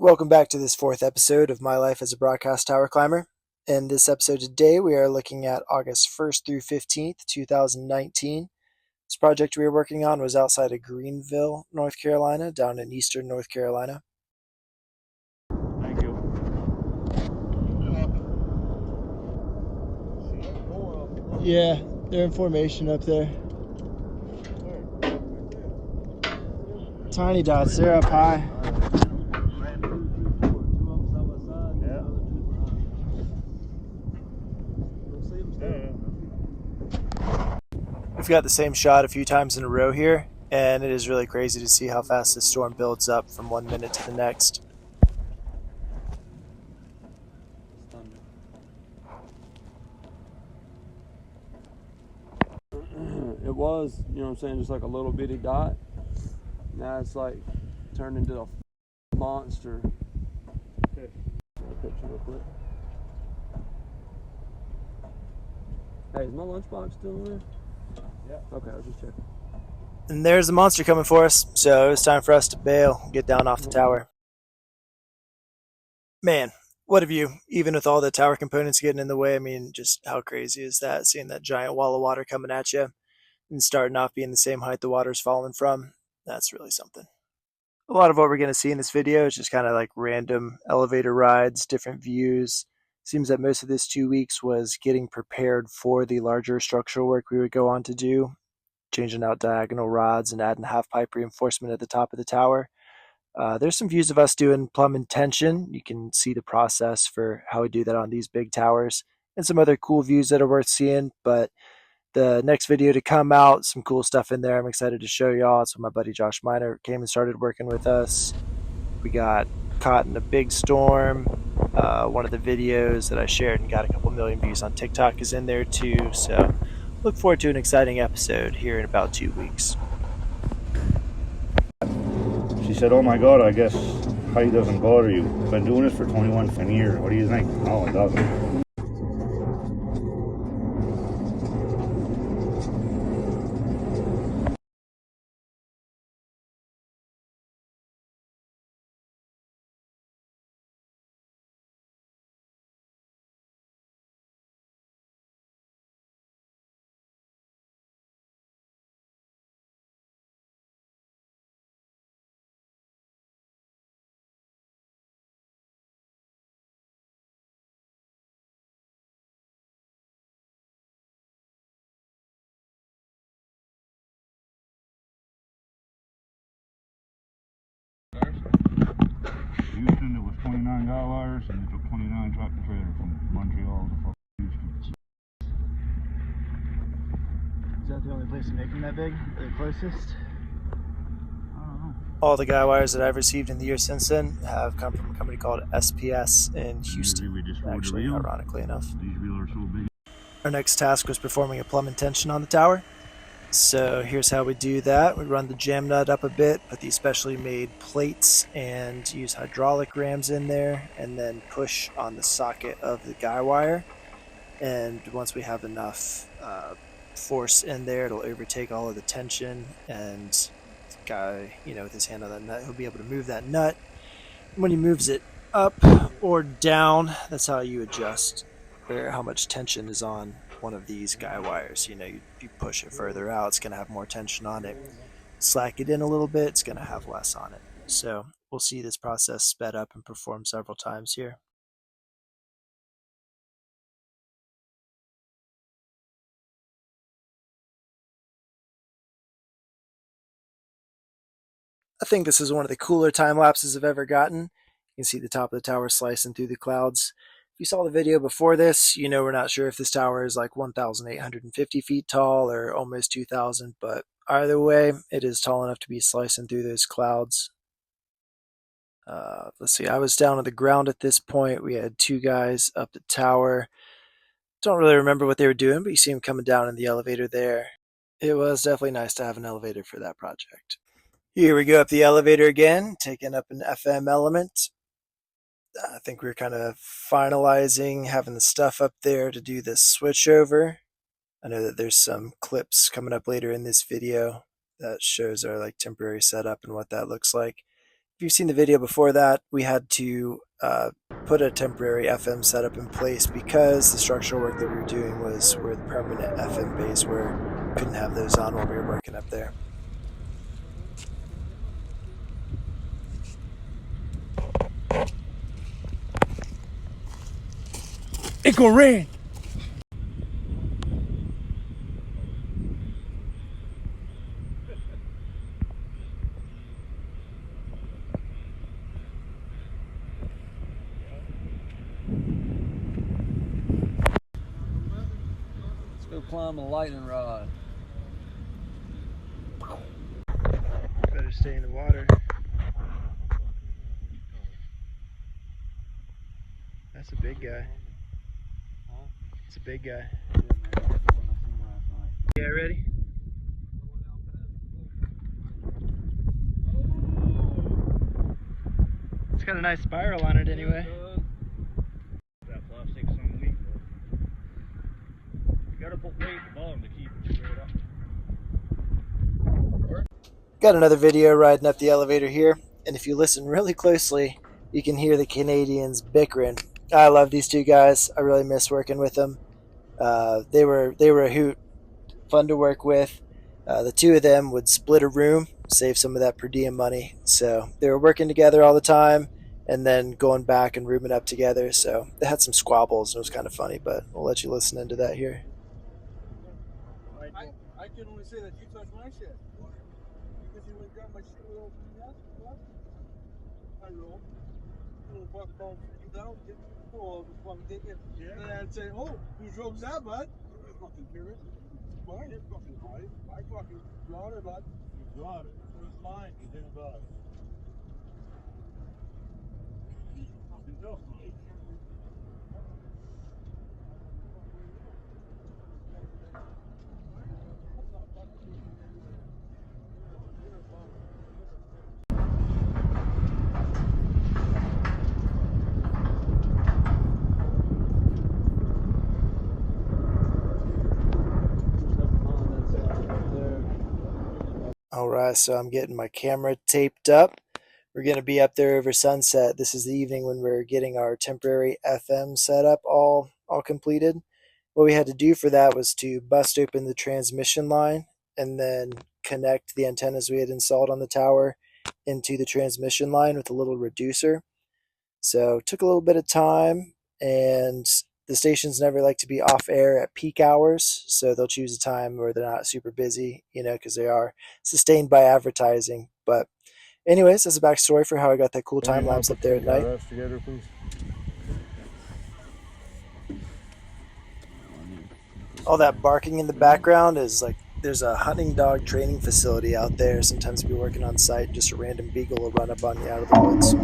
Welcome back to this fourth episode of My Life as a Broadcast Tower Climber. In this episode today, we are looking at August 1st through 15th, 2019. This project we were working on was outside of Greenville, North Carolina, down in eastern North Carolina. Thank you. Yeah, they're in formation up there. Tiny dots, they're up high. We've got the same shot a few times in a row here, and it is really crazy to see how fast this storm builds up from 1 minute to the next. It was, you know what I'm saying, just like a little bitty dot. Now it's like turned into a monster. Okay. A picture real quick. Hey, is my lunchbox still in there? Yeah. Okay, I was just checking. And there's the monster coming for us, so it's time for us to bail, get down off the tower. Man, what a view. Even with all the tower components getting in the way, I mean, just how crazy is that, seeing that giant wall of water coming at you and starting off being the same height the water's falling from? That's really something. A lot of what we're going to see in this video is just kind of like random elevator rides, different views. Seems that most of this 2 weeks was getting prepared for the larger structural work we would go on to do, changing out diagonal rods and adding half pipe reinforcement at the top of the tower. There's some views of us doing plumb and tension. You can see the process for how we do that on these big towers, and some other cool views that are worth seeing. But the next video to come out, some cool stuff in there I'm excited to show y'all. It's when my buddy Josh Miner came and started working with us. We got caught in a big storm. One of the videos that I shared and got a couple million views on TikTok is in there too. So look forward to an exciting episode here in about 2 weeks. She said, "Oh my God, I guess height doesn't bother you. Been doing this for 21 years. What do you think?" No, it doesn't. Houston, it was 29 guy wires, and it took 29 tractor trailer from Montreal to Houston. Is that the only place in making that big? The closest? I don't know. All the guy wires that I've received in the year since then have come from a company called SPS in Houston, actually, ironically enough. These reels are so big. Our next task was performing a plumb and tension on the tower. So here's how we do that. We run the jam nut up a bit, put the specially made plates and use hydraulic rams in there, and then push on the socket of the guy wire. And once we have enough force in there, it'll overtake all of the tension, and the guy, with his hand on that nut, he'll be able to move that nut. When he moves it up or down, that's how you adjust how much tension is on one of these guy wires. You push it further out, it's going to have more tension on it. Slack it in a little bit, it's going to have less on it. So we'll see this process sped up and performed several times here. I think this is one of the cooler time lapses I've ever gotten. You can see the top of the tower slicing through the clouds. If you saw the video before this, we're not sure if this tower is like 1,850 feet tall or almost 2,000, but either way, it is tall enough to be slicing through those clouds. Let's see, I was down on the ground at this point. We had two guys up the tower. Don't really remember what they were doing, but you see them coming down in the elevator there. It was definitely nice to have an elevator for that project. Here we go up the elevator again, taking up an FM element. I think we're kind of finalizing having the stuff up there to do this switch over. I know that there's some clips coming up later in this video that shows our temporary setup and what that looks like. If you've seen the video before that, we had to put a temporary FM setup in place because the structural work that we were doing was where the permanent FM bays were. Couldn't have those on while we were working up there. It gonna rain. Let's go climb a lightning rod. Better stay in the water. That's a big guy. It's a big guy. Yeah, ready? It's got a nice spiral on it anyway. That plastic's some weak. You gotta put weight at the bottom to keep it straight up. Got another video riding up the elevator here, and if you listen really closely, you can hear the Canadians bickering. I love these two guys. I really miss working with them. They were a hoot, fun to work with. The two of them would split a room, save some of that per diem money. So they were working together all the time, and then going back and rooming up together. So they had some squabbles, and it was kind of funny. But we'll let you listen into that here. I can only say that you touched my shit. Because you went grab my shit with all what? I roll. Little buck ball you down, get full of the fucking ticket. Yeah. And I'd say, oh, whose room's that, bud? I fucking hear it. It's mine. It's fucking mine. I fucking got it, bud. You got it. It was mine. You didn't got it. No. All right, so I'm getting my camera taped up. We're going to be up there over sunset. This is the evening when we're getting our temporary FM setup all completed. What we had to do for that was to bust open the transmission line and then connect the antennas we had installed on the tower into the transmission line with a little reducer. So it took a little bit of time, and the stations never like to be off air at peak hours, so they'll choose a time where they're not super busy, because they are sustained by advertising. But anyways, that's a backstory for how I got that cool time lapse up there at night. Together, please. All that barking in the background is like there's a hunting dog training facility out there. Sometimes you'll be working on site, just a random beagle will run up on you out of the woods.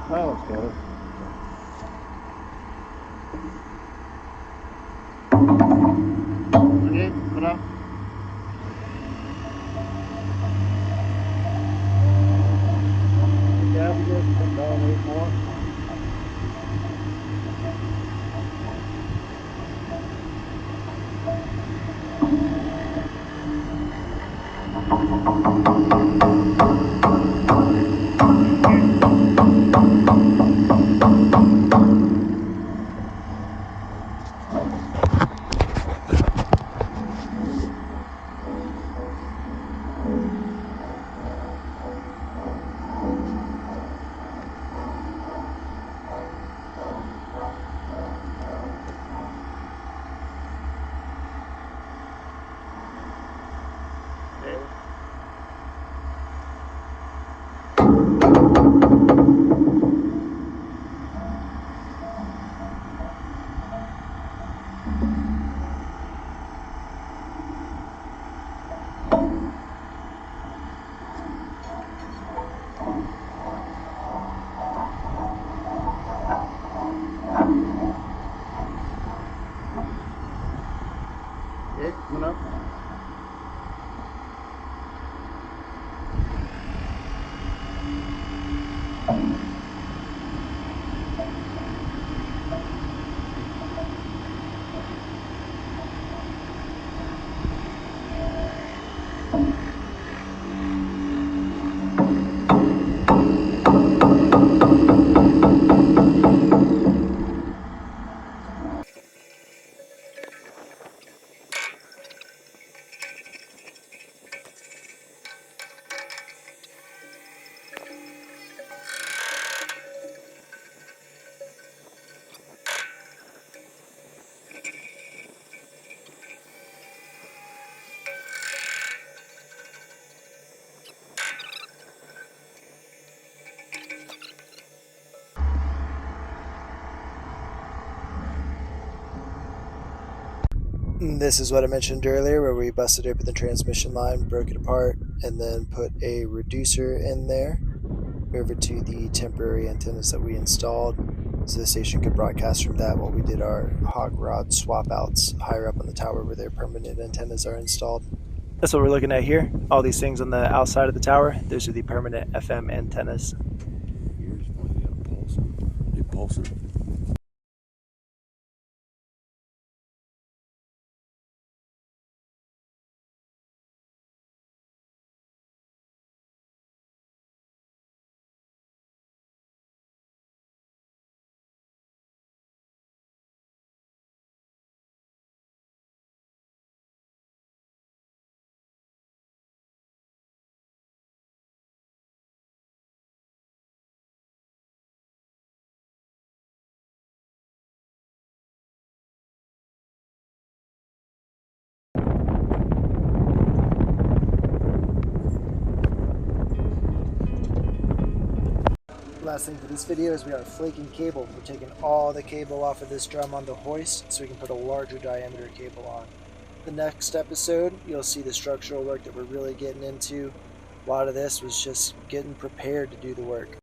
That looks good. Okay, put up. Yeah, we just put down 8 more. This is what I mentioned earlier, where we busted open the transmission line, broke it apart, and then put a reducer in there over to the temporary antennas that we installed, so the station could broadcast from that while we did our hog rod swap outs higher up on the tower where their permanent antennas are installed. That's what we're looking at here. All these things on the outside of the tower, those are the permanent FM antennas. Here's why you got pulsing. You pulsing. Last thing for this video is we are flaking cable. We're taking all the cable off of this drum on the hoist so we can put a larger diameter cable on. The next episode, you'll see the structural work that we're really getting into. A lot of this was just getting prepared to do the work.